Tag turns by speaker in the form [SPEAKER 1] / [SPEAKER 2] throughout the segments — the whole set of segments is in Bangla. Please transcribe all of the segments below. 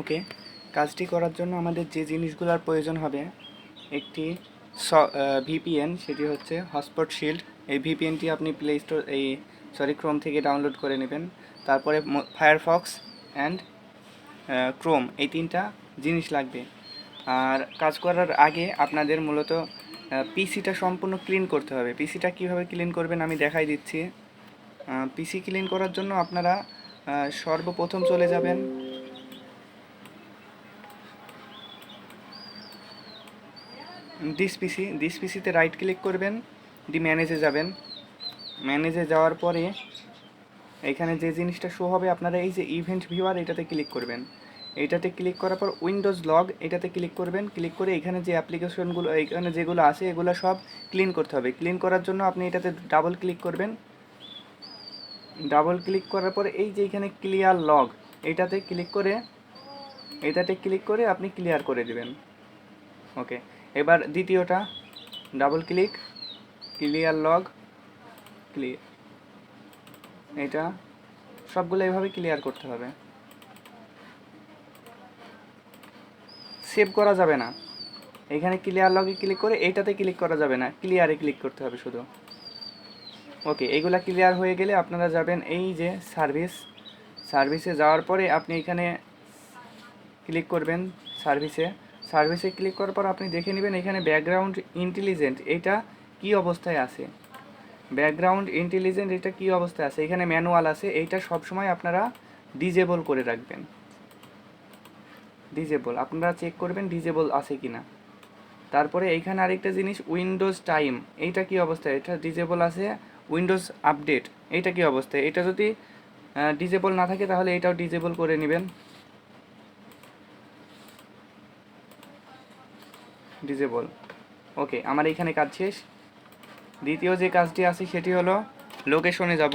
[SPEAKER 1] ওকে, কাজটি করার জন্য আমাদের যে জিনিসগুলোর প্রয়োজন হবে, একটি ভিপিএন, সেটি হচ্ছে হটস্পট শিল্ড। এই ভিপিএনটি আপনি ক্রোম থেকে ডাউনলোড করে নেবেন। তারপরে ফায়ারফক্স অ্যান্ড ক্রোম, এই তিনটা জিনিস লাগবে। আর কাজ করার আগে আপনাদের মূলত পিসিটা সম্পূর্ণ ক্লিন করতে হবে। পিসিটা কীভাবে ক্লিন করবেন আমি দেখাই দিচ্ছি। পিসি ক্লিন করার জন্য আপনারা সর্বপ্রথম চলে যাবেন দিস পিসিতে রাইট ক্লিক করবেন, ম্যানেজে যাবেন। ম্যানেজে যাওয়ার পরে এখানে যে জিনিসটা শো হবে, আপনারা এই যে ইভেন্ট ভিউয়ার, এটাতে ক্লিক করবেন। এইটাতে ক্লিক করার পর উইন্ডোজ লগ, এটাতে ক্লিক করবেন। ক্লিক করে এখানে যে অ্যাপ্লিকেশনগুলো এখানে যেগুলো আছে এগুলো সব ক্লিন করতে হবে। ক্লিন করার জন্য আপনি এটাতে ডাবল ক্লিক করবেন। ডাবল ক্লিক করার পরে এই যে এখানে ক্লিয়ার লগ, এটাতে ক্লিক করে আপনি ক্লিয়ার করে দেবেন। ওকে, এবার দ্বিতীয়টা double click, clear log, clear, এটা সবগুলো এইভাবে ক্লিয়ার করতে হবে। সেভ করা যাবে না, এখানে ক্লিয়ার লগে ক্লিক করে এইটাতে ক্লিক করা যাবে না, ক্লিয়ারে ক্লিক করতে হবে শুধু। ওকে, এইগুলা ক্লিয়ার হয়ে গেলে আপনারা যাবেন এই যে সার্ভিসে যাওয়ার পরে আপনি এখানে ক্লিক করবেন সার্ভিসে ক্লিক করার পর আপনি দেখে নেবেন এখানে ব্যাকগ্রাউন্ড ইন্টেলিজেন্ট এটা কি অবস্থায় আছে। এখানে ম্যানুয়াল আছে, এইটা সবসময় আপনারা ডিজেবল করে রাখবেন। আপনারা চেক করবেন ডিজেবল আছে কিনা। তারপরে এইখানে আরেকটা জিনিস উইন্ডোজ টাইম, এইটা কি অবস্থায়, এটা ডিজেবল আছে। উইন্ডোজ আপডেট, এইটা কি অবস্থায়, এটা যদি ডিজেবল না থাকে তাহলে এটাও ডিজেবল করে নেবেন। ডিজেবল, ওকে, আমার এইখানে কাজ শেষ। দ্বিতীয় যে কাজটি আছে সেটি হলো লোকেশনে যাব।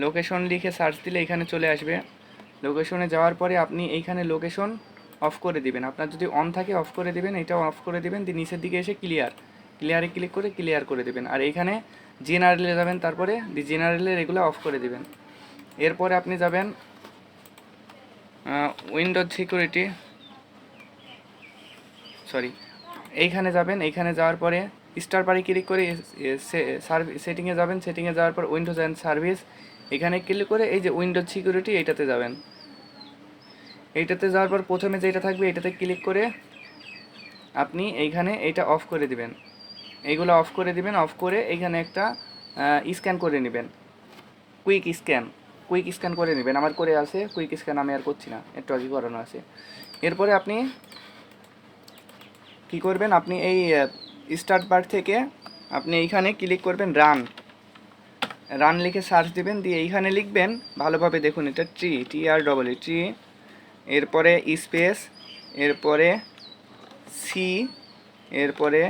[SPEAKER 1] লোকেশন লিখে সার্চ দিলে এখানে চলে আসবে। লোকেশনে যাওয়ার পরে আপনি এইখানে লোকেশন অফ করে দিবেন। আপনার যদি অন থাকে অফ করে দিবেন, এটাও অফ করে দিবেন। দিয়ে নিচের দিকে এসে ক্লিয়ারে ক্লিক করে ক্লিয়ার করে দেবেন। আর এইখানে জেনারেলে যাবেন, তারপরে জেনারেলের এগুলো অফ করে দিবেন। এরপরে আপনি যাবেন উইন্ডোজ সিকিউরিটি, এইখানে যাবেন। এইখানে যাওয়ার পরে স্টার বারে ক্লিক করে সেটিংয়ে যাবেন। সেটিংয়ে যাওয়ার পর উইন্ডোজ অ্যান্ড সার্ভিস, এখানে ক্লিক করে এই যে উইন্ডোজ সিকিউরিটি এইটাতে যাবেন। এইটাতে যাওয়ার পর প্রথমে যেটা থাকবে এটাতে ক্লিক করে আপনি এইখানে এইটা অফ করে দিবেন। এইগুলো অফ করে দিবেন। অফ করে এইখানে একটা স্ক্যান করে নেবেন, কুইক স্ক্যান করে নেবেন। আমার করে আছে কুইক স্ক্যান, আমি আর করছি না, একটু আগে করানো আছে। এরপরে আপনি কি করবেন, আপনি এই স্টার্ট বার থেকে আপনি এইখানে ক্লিক করবেন রান লিখে সার্চ দিবেন। দিয়ে এইখানে লিখবেন, ভালোভাবে দেখুন, এটা ট্রি, এরপরে স্পেস, এরপরে সি, এরপরে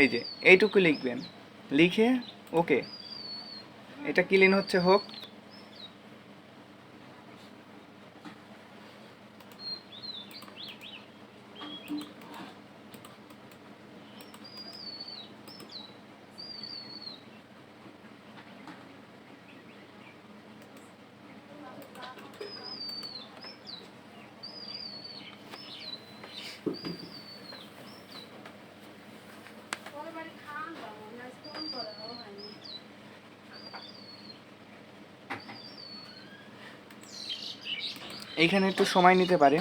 [SPEAKER 1] এই যে এইটুকু লিখবেন। লিখে ওকে, এটা ক্লিন হচ্ছে হোক। এইখানে একটু সময় নিতে পারে।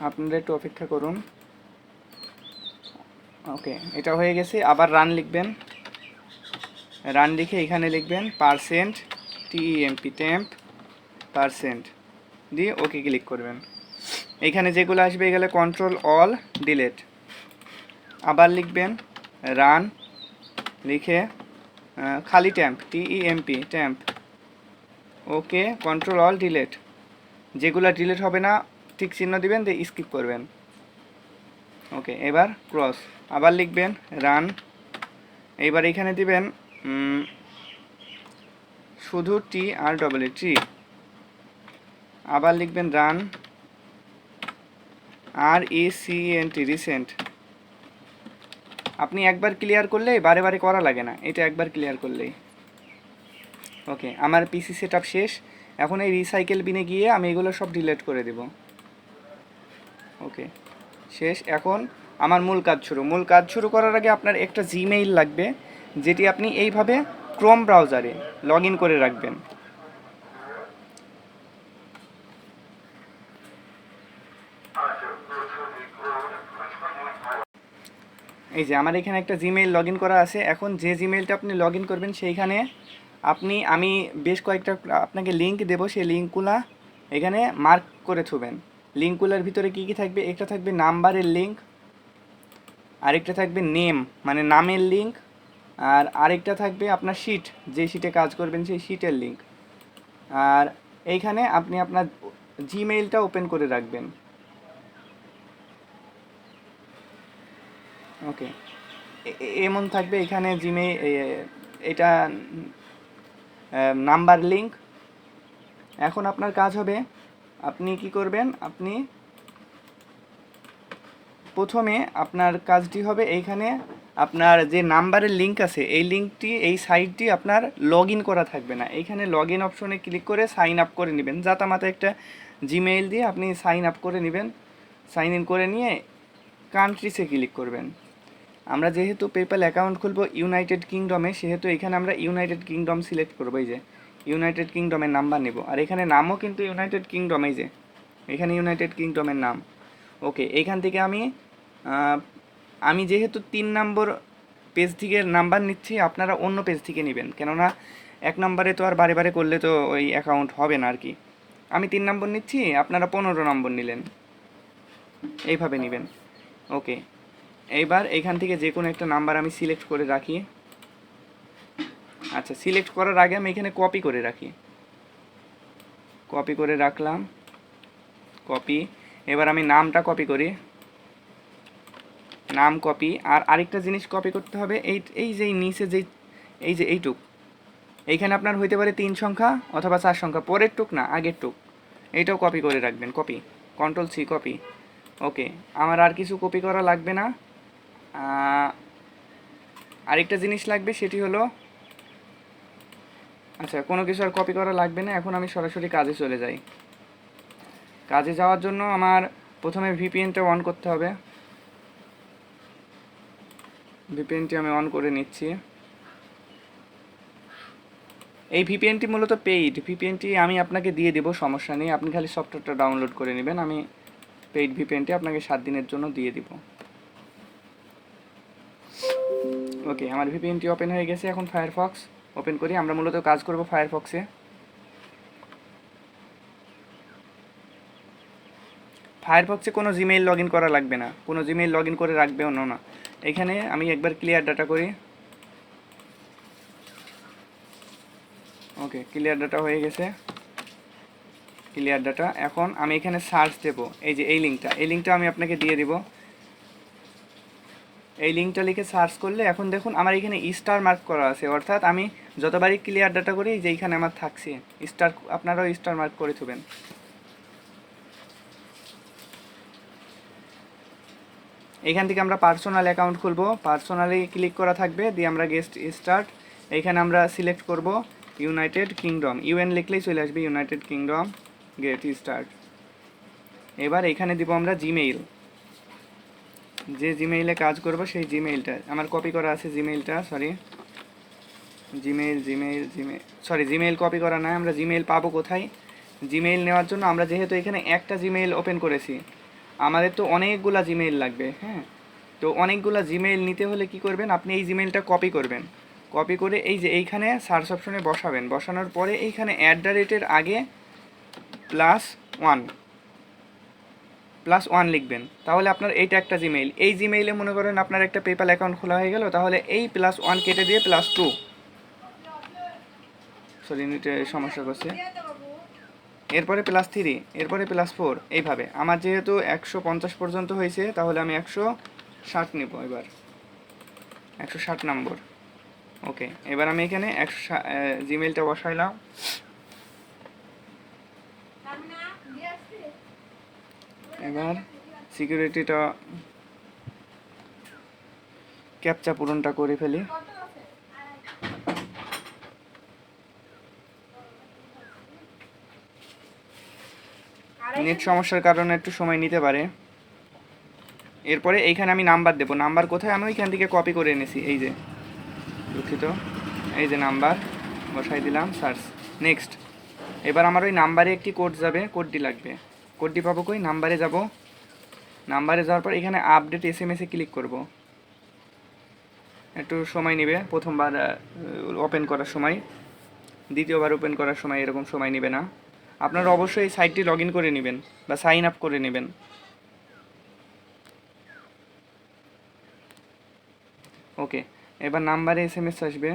[SPEAKER 1] আপনারা একটু অপেক্ষা করুন। ওকে, এটা হয়ে গেছে। আবার রান লিখবেন। রান লিখে এখানে লিখবেন %temp দিয়ে ওকে ক্লিক করবেন। এইখানে যেগুলো আসবে এগুলো কন্ট্রোল অল ডিলেট। আবার লিখবেন রান লিখে খালি temp ওকে, কন্ট্রোল অল ডিলেট। যেগুলো ডিলেট হবে না ঠিক চিহ্ন দিবেন, দিয়ে স্কিপ করবেন। ওকে, এবার ক্রস। আবার লিখবেন রান। এইবার এখানে দিবেন শুধু ট্রি, আবার লিখবেন রান, RECENT, রিসেন্ট। আপনি একবার ক্লিয়ার করলেই বারে বারে করা লাগে না, এটা একবার ক্লিয়ার করলেই। ওকে, আমার পিসি সেট আপ শেষ। এখন এই রিসাইকেল বিনে গিয়ে আমি এগুলো সব ডিলিট করে দেব। ওকে, শেষ। এখন আমার মূল কাজ শুরু করার আগে আপনার একটা জিমেইল লাগবে, যেটি আপনি এইভাবে ক্রোম ব্রাউজারে লগ ইন করে রাখবেন। এই যে আমার এখানে একটা জিমেইল লগ ইন করা আছে। এখন যে জিমেইলটা আপনি লগ ইন করবেন সেইখানে আমি বেশ কয়েকটা আপনাকে লিঙ্ক দেবো, সেই লিঙ্কগুলো এখানে মার্ক করে থুবেন। লিঙ্কগুলোর ভিতরে কী কী থাকবে? একটা থাকবে নাম্বারের লিঙ্ক, আরেকটা থাকবে নেম মানে নামের লিঙ্ক, আর আরেকটা থাকবে আপনার শিট, যে শিটে কাজ করবেন সেই শিটের লিঙ্ক। আর এইখানে আপনি আপনার জিমেইলটা ওপেন করে রাখবেন। ওকে, এমন থাকবে এখানে জিমেইল, এটা নাম্বার লিঙ্ক। এখন আপনার কাজ হবে, আপনি কি করবেন? আপনি প্রথমে আপনার কাজটি হবে এইখানে আপনার যে নাম্বারের লিঙ্ক আছে এই লিঙ্কটি, এই সাইটটি আপনার লগ ইন করা থাকবে না। এইখানে লগ ইন অপশনে ক্লিক করে সাইন আপ করে নেবেন। জাতামাতা একটা জিমেইল দিয়ে আপনি সাইন আপ করে নেবেন। সাইন ইন করে নিয়ে কান্ট্রিসে ক্লিক করবেন। আমরা যেহেতু পেপ্যাল অ্যাকাউন্ট খুলবো ইউনাইটেড কিংডমে, সেহেতু এখানে আমরা ইউনাইটেড কিংডম সিলেক্ট করবো। এই যে ইউনাইটেড কিংডমের নাম্বার নেব, আর এখানে নামও কিন্তু ইউনাইটেড কিংডম। এই যে এখানে ইউনাইটেড কিংডমের নাম। ওকে, এইখান থেকে আমি যেহেতু 3 নম্বর পেজ থেকে নাম্বার নিচ্ছি, আপনারা অন্য পেজ থেকে নেবেন, কেননা 1 নম্বরে তো আর বারে বারে করলে তো ওই অ্যাকাউন্ট হবে না আর কি। আমি 3 নম্বর নিচ্ছি, আপনারা 15 নম্বর নিলেন, এইভাবে নেবেন। ওকে, এইবার এইখান থেকে যে কোনো একটা নাম্বার আমি সিলেক্ট করে রাখি। আচ্ছা, সিলেক্ট করার আগে আমি এখানে কপি করে রাখি। কপি করে রাখলাম, কপি। এবার আমি নামটা কপি করি, নাম কপি। আর আরেকটা জিনিস কপি করতে হবে, এই যে নিচে যেই এই যে এইটুক, এইখানে আপনার হইতে পারে 3 সংখ্যা অথবা 4 সংখ্যা, পরের টুক না আগের টুক, এইটাও কপি করে রাখবেন। Copy, Ctrl+C, copy. ওকে, আমার আর কিছু কপি করা লাগবে না। আরেকটা জিনিস লাগবে, সেটি হলো, আচ্ছা কোনো কিছু আর কপি করা লাগবে না। এখন আমি সরাসরি কাজে চলে যাই। কাজে যাওয়ার জন্য আমার প্রথমে ভিপিএনটা অন করতে হবে। ভিপিএনটি আমি অন করে নিচ্ছি। এই ভিপিএনটি মূলত পেইড ভিপিএনটি, আমি আপনাকে দিয়ে দেবো, সমস্যা নেই, আপনি খালি সফটওয়্যারটা ডাউনলোড করে নেবেন। আমি পেইড ভিপিএনটি আপনাকে 7 দিনের জন্য দিয়ে দিব। ওকে, আমার ভিপিএনটি ওপেন হয়ে গেছে। এখন ফায়ারফক্স ওপেন করি। আমরা মূলত কাজ করব ফায়ারফক্সে। ফায়ারফক্সে কোনো জিমেইল লগ ইন করা লাগবে না, কোনো জিমেইল লগ ইন করে রাখবেও না। এখানে আমি একবার ক্লিয়ার ডাটা করি। ওকে, ক্লিয়ার ডাটা হয়ে গেছে, ক্লিয়ার ডাটা। এখন আমি এখানে সার্চ দেবো, এই যে এই লিঙ্কটা আমি আপনাকে দিয়ে দিব। এই লিঙ্কটা লিখে সার্চ করলে এখন দেখুন আমার এখানে স্টার মার্ক করা আছে, অর্থাৎ আমি যতবারই ক্লিয়ার ডাটা করি যে এইখানে আমার থাকছে স্টার, আপনারাও স্টার মার্ক করে থুবেন। এইখান থেকে আমরা পার্সোনাল অ্যাকাউন্ট খুলবো, পার্সোনালি ক্লিক করা থাকবে, দিয়ে আমরা গেস্ট স্টার্ট, এইখানে আমরা সিলেক্ট করব ইউনাইটেড কিংডম, ইউএন লিখলেই চলে আসবে ইউনাইটেড কিংডম, গেট স্টার্ট। এবার এখানে দিব আমরা জিমেইল, যে জিমেইলে কাজ করব সেই জিমেইলটা আমার কপি করা আছে, জিমেইলটা জিমেইল কপি করা নয়। আমরা জিমেইল পাবো কোথায়? জিমেইল নেওয়ার জন্য আমরা যেহেতু এখানে একটা জিমেইল ওপেন করেছি, আমাদের তো অনেকগুলা জিমেইল লাগবে। হ্যাঁ, তো অনেকগুলা জিমেইল নিতে হলে কি করবেন? আপনি এই জিমেইলটা কপি করবেন, কপি করে এই যে এইখানে সার্চ অপশনে বসাবেন। বসানোর পরে এইখানে @এর আগে +1 লিখবেন, তাহলে আপনার এইটা একটা জিমেইল। এই জিমেইলে মনে করেন আপনার একটা পেপ্যাল অ্যাকাউন্ট খোলা হয়ে গেল, তাহলে এই +1 কেটে দিয়ে +2, নেটে সমস্যা করছে, এরপরে +3, এরপরে +4, এইভাবে। আমার যেহেতু 150 পর্যন্ত হয়েছে, তাহলে আমি 160 নেব। এবার 160 নম্বর। ওকে, এবার আমি এখানে জিমেইলটা বসাইলাম। এবার সিকিউরিটিটা ক্যাপচা পূরণটা করে ফেলি। নেট সমস্যার কারণে একটু সময় নিতে পারে। এরপরে এইখানে আমি নাম্বার দেবো। নাম্বার কোথায়? আমি ওইখান থেকে কপি করে এনেছি। এই যে, দুঃখিত, এই যে নাম্বার বসাই দিলাম, সার্চ, নেক্সট। এবার আমার ওই নাম্বারে একটি কোড যাবে, কোডটি লাগবে। কোডটি পাবো কই? নাম্বারে যাব। নাম্বারে যাওয়ার পর এখানে আপডেট SMS এ ক্লিক করব। একটু সময় নেবে প্রথমবার ওপেন করার সময়, দ্বিতীয়বার ওপেন করার সময় এরকম সময় নেবে না। আপনারা অবশ্যই এই সাইটটি লগ ইন করে নেবেন বা সাইন আপ করে নেবেন। ওকে, এবার নাম্বারে SMS আসবে।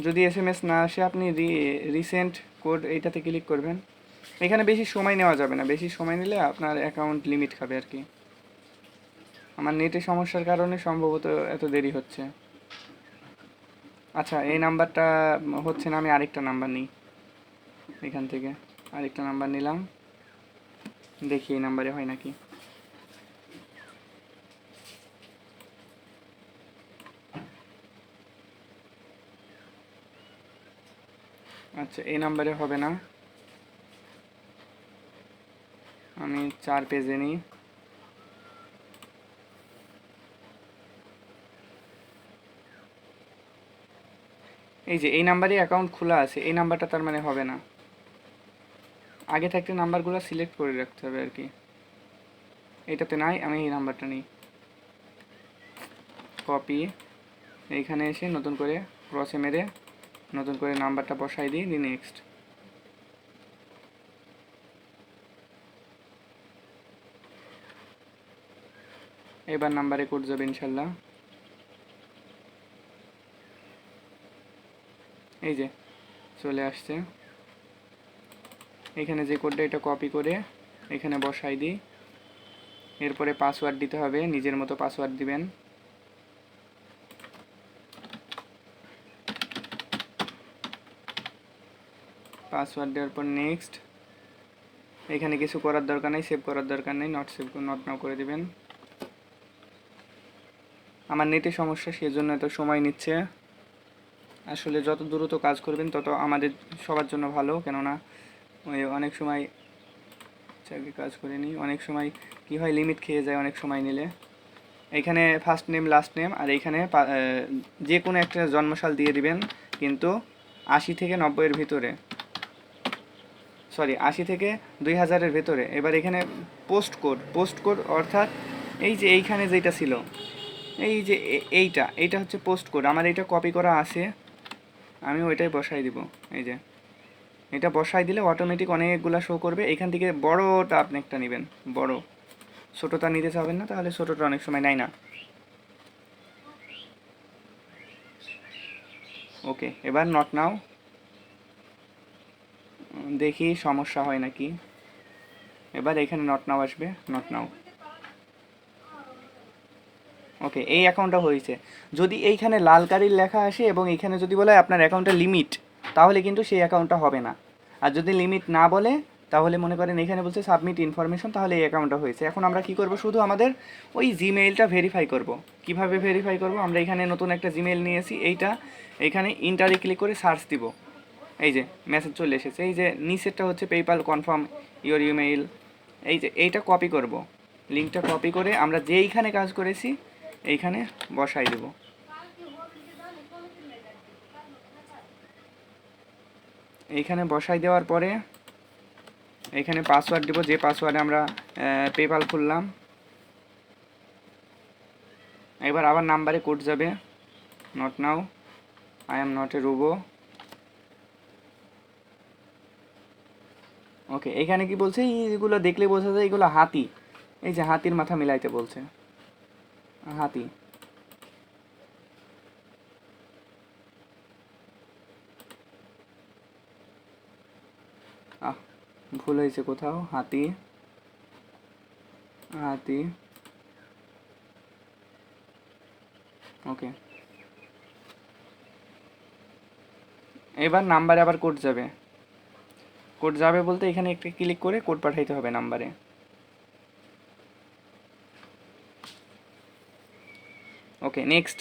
[SPEAKER 1] যদি SMS না আসে আপনি রিসেন্ট কোড এইটাতে ক্লিক করবেন। এখানে বেশি সময় নেওয়া যাবে না, বেশি সময় নিলে আপনার অ্যাকাউন্ট লিমিট খাবে আর কি। আমার নেটের সমস্যার কারণে সম্ভবত এত দেরি হচ্ছে। আচ্ছা, এই নাম্বারটা হচ্ছে না, আমি আরেকটা নাম্বার নিই। এখান থেকে আরেকটা নাম্বার নিলাম, দেখি এই নাম্বারে হয় নাকি। আচ্ছা, এই নাম্বারে হবে না, আমি 4 পেজে নিই। এই যে এই নাম্বারে অ্যাকাউন্ট খোলা আছে, এই নাম্বারটা তার মানে হবে না। আগে থাকতে নাম্বারগুলো সিলেক্ট করে রাখতে হবে আর কি। এইটাতে নাই, আমি এই নাম্বারটা নিই, কপি, এইখানে এসে নতুন করে ক্রসে মেরে নতুন করে নাম্বারটা বসাই দিই, নেক্সট। এবার নাম্বারে কোড যাবে ইনশাল্লাহ। এই যে চলে আসছে। এখানে যে কোডটা, এটা কপি করে এখানে বসাই দিই। এরপরে পাসওয়ার্ড দিতে হবে, নিজের মতো পাসওয়ার্ড দিবেন। পাসওয়ার্ড দেওয়ার পর নেক্সট। এখানে কিছু করার দরকার নেই, সেভ করার দরকার নেই, নট নাও করে দিবেন। আমার নেটে সমস্যা, সেজন্য এত সময় নিচ্ছে। আসলে যত দ্রুত কাজ করবেন তত আমাদের সবার জন্য ভালো, কেননা ওই অনেক সময় কাজ করে নিই, অনেক সময় কি হয়, লিমিট খেয়ে যায় অনেক সময় নিলে। এখানে ফার্স্ট নেম লাস্ট নেম আর এইখানে যে কোনো একটা জন্মসাল দিয়ে দিবেন, কিন্তু 80 থেকে 90-এর ভিতরে, সরি 80 থেকে 2000-এর ভেতরে। এবার এখানে পোস্ট কোড অর্থাৎ এই যে এইখানে যেটা ছিল, এই যে এইটা হচ্ছে পোস্ট কোড। আমার এইটা কপি করা আছে, আমি ওইটাই বসাই দিব। এই যে এটা বসাই দিলে অটোমেটিক অনেকগুলা শো করবে। এখান থেকে বড়টা আপনি একটা নেবেন, বড়, ছোটোটা নিতে চাবেন না, তাহলে ছোটোটা অনেক সময় নেয় না। ওকে, এবার নট নাও, দেখি সমস্যা হয় নাকি। এবার এখানে নট নাও আসবে, নট নাও। ওকে, এই অ্যাকাউন্টটা হয়েছে। যদি এইখানে লাল কালির লেখা আসে এবং এইখানে যদি বলে আপনার অ্যাকাউন্টটা লিমিট, তাহলে কিন্তু সেই অ্যাকাউন্টটা হবে না। আর যদি লিমিট না বলে, তাহলে মনে করেন এখানে বলছে সাবমিট ইনফরমেশন, তাহলে এই অ্যাকাউন্টটা হয়েছে। এখন আমরা কি করব, শুধু আমাদের ওই জিমেইলটা ভেরিফাই করব। কিভাবে ভেরিফাই করব, আমরা এখানে নতুন একটা জিমেইল নিয়েছি, এইটা এইখানে ইন্টারে ক্লিক করে সার্চ দিব। এই যে মেসেজ চলে এসেছে, এই যে নিচেরটা হচ্ছে পেপাল কনফার্ম ইওর ইমেইল। এই যে এইটা কপি করব, লিঙ্কটা কপি করে আমরা যেইখানে কাজ করেছি এইখানে বসাই দেব। এইখানে বসাই দেওয়ার পরে এখানে পাসওয়ার্ড দেব, যে পাসওয়ার্ডে আমরা পেপাল খুললাম। এবার আবার নাম্বারে কোড যাবে, not now, I am not a robo. Okay, এখানে কি বলছে, এইগুলো দেখলে বোঝা যায় এগুলো হাতি, এই যে হাতির মাথা মিলাইতে বলছে। হাতি। ভুল হয়েছে কোথাও, হাতি হাতি। ওকে, এবার নাম্বারে আবার কোড যাবে। কোড যাবে বলতে এখানে একটা ক্লিক করে কোড পাঠাইতে হবে নাম্বারে। ওকে, নেক্সট।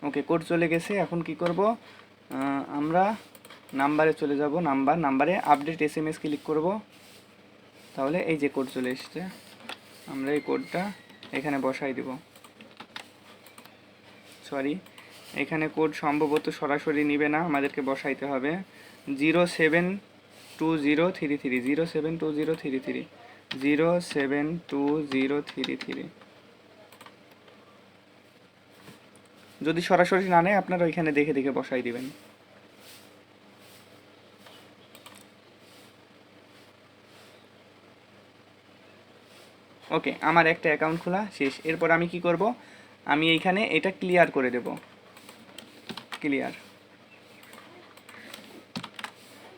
[SPEAKER 1] ওকে, কোড চলে গেছে। এখন কি করব, আমরা নাম্বারে চলে যাব। নাম্বারে আপডেট SMS ক্লিক করব। তাহলে এই যে কোড চলে এসেছে, আমরা এই কোডটা এখানে বসাই দেব। সরি, এখানে কোড সম্ভবত সরাসরি নিবে না, আমাদেরকে বসাইতে হবে 072033, 072033, 072033। যদি সরাসরি না নেয় আপনারা ওইখানে দেখে দেখে বসাই দিবেন। ওকে, আমার একটা অ্যাকাউন্ট খোলা শেষ। এরপর আমি কি করব, আমি এইখানে এটা ক্লিয়ার করে দেব।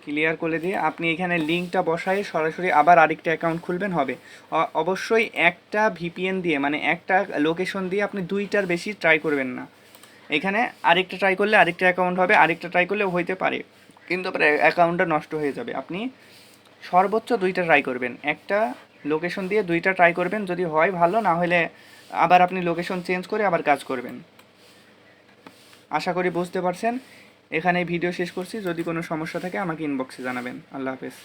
[SPEAKER 1] ক্লিয়ার করে দিয়ে আপনি এখানে লিঙ্কটা বসায় সরাসরি আবার আরেকটা অ্যাকাউন্ট খুলবেন হবে। অবশ্যই একটা VPN দিয়ে, মানে একটা লোকেশন দিয়ে আপনি দুইটার বেশি ট্রাই করবেন না। এখানে আরেকটা ট্রাই করলে আরেকটা অ্যাকাউন্ট হবে, আরেকটা ট্রাই করলে হইতে পারে, কিন্তু আপনার অ্যাকাউন্টটা নষ্ট হয়ে যাবে। আপনি সর্বোচ্চ দুইটা ট্রাই করবেন, একটা লোকেশন দিয়ে দুইটা ট্রাই করবেন, যদি হয় ভালো, না হলে আবার আপনি লোকেশন চেঞ্জ করে আবার কাজ করবেন। আশা করি বুঝতে পারছেন। এখানে ভিডিও শেষ করছি, যদি কোনো সমস্যা থাকে আমাকে ইনবক্সে জানাবেন। আল্লাহ হাফেজ।